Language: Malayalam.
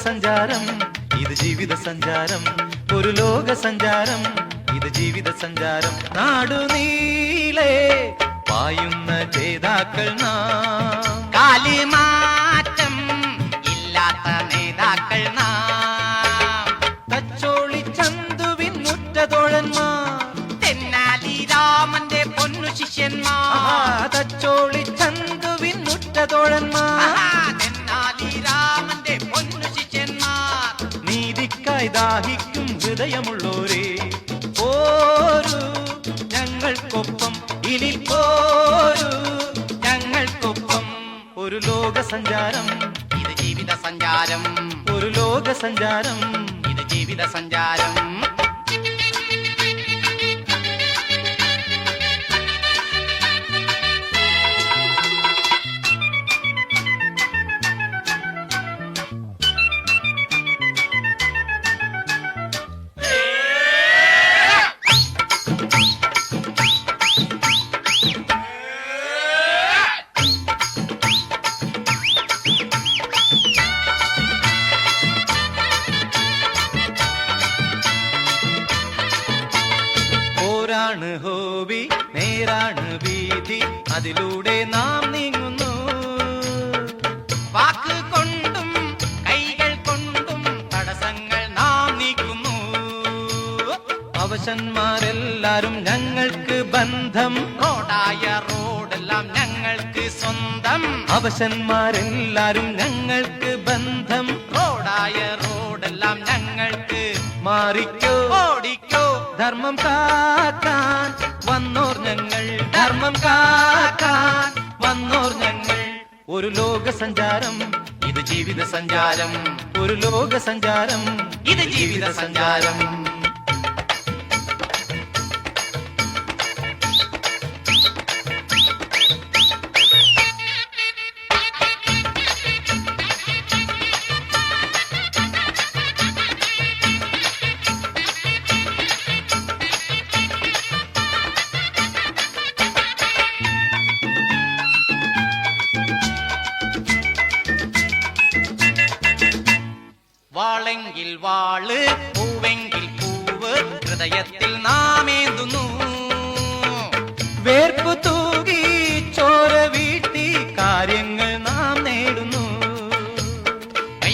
സഞ്ചാരം ഇത് ജീവിത സഞ്ചാരം ഒരു ലോക സഞ്ചാരം ഇത് ജീവിത സഞ്ചാരം നാടുനീളെ പായുന്ന ജേതാക്കൾ നാം കാലിമാറ്റം ഇല്ലാത്ത നേതാക്കൾ നാം തച്ചോളി ചന്തുവിൻ മുറ്റതോഴന്മാർ തെന്നാലി രാമന്റെ പൊന്നു ശിഷ്യന്മാർ തച്ചോളി ചന്തുവിൻ മുറ്റതോഴന്മാർ തെന്നാലി രാമന്റെ പൊന്നു ശിഷ്യന്മാർ നീതിക്കായി ദാഹിക്കും ഹൃദയമുള്ളോരേ പോരൂ ഞങ്ങൾക്കൊപ്പം ഇനി പോരൂ ഞങ്ങൾക്കൊപ്പം ഒരു ലോക സഞ്ചാരം ഇത് ജീവിത സഞ്ചാരം ഒരു ലോക സഞ്ചാരം ഇത് ജീവിത സഞ്ചാരം പോരാണ് ഹോബി നേരാണ് വീതി അതിലൂടെ നാം നീങ്ങുന്നു വാക്ക് കൊണ്ടും കൈകൾ കൊണ്ടും തടസ്സങ്ങൾ നാം നീക്കുന്നു അവശന്മാരെല്ലാരും ഞങ്ങൾക്ക് ബന്ധം റോഡായ റോഡെല്ലാം ഞങ്ങൾക്ക് സ്വന്തം അവശന്മാരെല്ലാരും ഞങ്ങൾക്ക് ബന്ധം റോഡായ റോഡെല്ലാം ഞങ്ങൾക്ക് മാറിക്കോ ഓടിക്കോ ധർമ്മം കാക്കാൻ വന്നോർ ഞങ്ങൾ ധർമ്മം കാക്കാൻ വന്നോർ ഞങ്ങൾ ഒരു ലോക സഞ്ചാരം ഇത് ജീവിത സഞ്ചാരം ഒരു ലോക സഞ്ചാരം ഇത് ജീവിത സഞ്ചാരം വാളെങ്കിൽ വാള് പൂവെങ്കിൽ പൂവ് ഹൃദയത്തിൽ